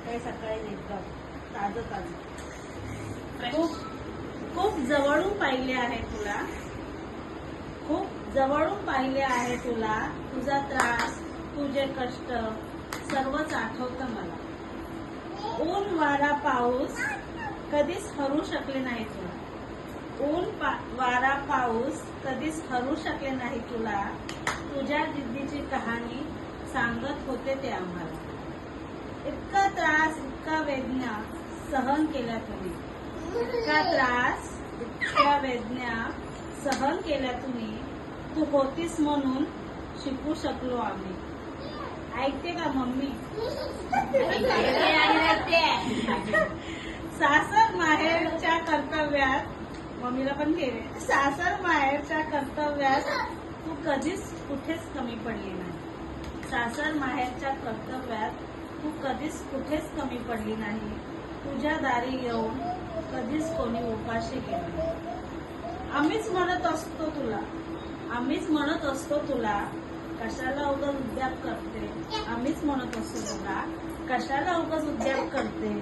सकाळी सकाळी एकदम ताजं ताजं. खूप खूप जवळून पाहिले आहे तुला, खूप जवळून पाहिले आहे तुला. तुझा त्रास, तुझे कष्ट सर्वच आठवतं मला. ऊन वारा पाऊस कधीच हरू शकले नाही तुला. वारा पाऊस कधीच हरू शकले नाही तुला. तुझ्या जिद्दीची कहाणी सांगत होते ते आम्हाला. इतका त्रास, इतका वेदना सहन केल्या तुम्ही. इतका त्रास, इतक्या वेदना सहन केल्या तुम्ही. तू होतीस म्हणून शिकू शकलो आम्ही. ऐकते का मम्मी? सासर माहेरच्या कर्तव्यात, मम्मीला पण ठेवे, सासर माहेरच्या कर्तव्यात तू कधीच कुठेच कमी पडली नाही. सासर माहेरच्या कर्तव्यात तू कधीच कुठेच कमी पडली नाही. तुझ्या दारी येऊन कधीच कोणी उपाशी गेले. आम्हीच म्हणत असतो तुला, आम्हीच म्हणत असतो तुला, कशाला उगाच उद्याप करते. आम्हीच म्हणत असतो तुला, कशाला उगाच उद्याप करते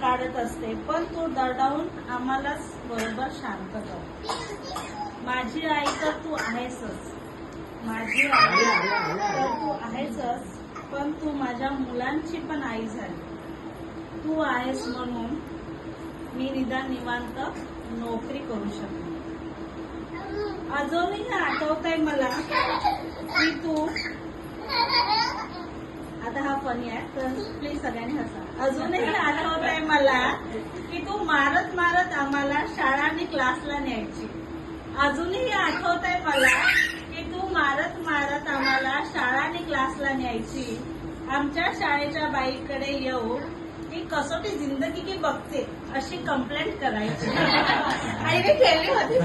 काढत असते. पण तू दरडावून आम्हालाच बरोबर शांत कर. माझी आई तर तू आहेसच, माझी आई तर तू आहेसच, पण तू माझ्या मुलांची पण आई झाली. तू आहेस म्हणून मी निदान निवांत नोकरी करू शकते. अजूनही आठवतंय मला की तू, आता हा फनी आहे तर प्लीज सगळ्यांनी हसा. अजूनही आठवतंय मला की तू मारत मारत आम्हाला शाळा आणि क्लासला न्यायची. अजूनही आठवतंय मला की तू मारत मारत आम्हाला शाळा आणि क्लासला न्यायची. आमच्या शाळेच्या बाईकडे येऊन ती कसोटी जिंदगी की बघते अशी कंप्लेंट करायची. आणि मी केली होती,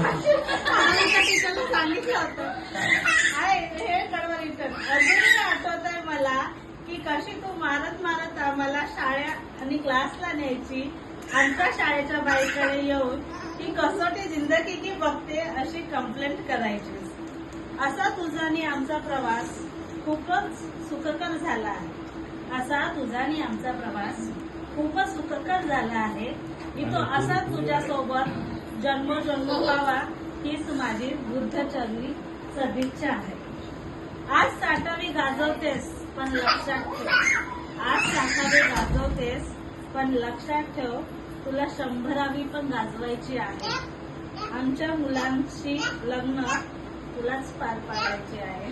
टीचरला सांगितलं होतं. हे कळवा रिटर्न. अजूनही आठवत आहे मला की कशी तू मारत मारत आम्हाला शाळा आणि क्लासला न्यायची. आमच्या शाळेच्या बाईकडे येऊन ती कसोटी जिंदगी की बघते अशी कंप्लेंट करायची. असा तुझा आणि आमचा प्रवास खूपच सुखकर झाला आहे. असा तुझा आणि आमचा प्रवास खूपच सुखकर झाला आहे. मी तो असा तुझ्यासोबत जन्मोजन्म व्हावा हीच माझी बुद्धचरणी सदिच्छा आहे. आज 60वी गाजवतेस पण लक्षात ठेव, आज 60वी गाजवतेस पण लक्षात ठेव, तुला 100वी पण गाजवायची आहे. आमच्या मुलांची लग्न तुलाच पार पाडायची आहे.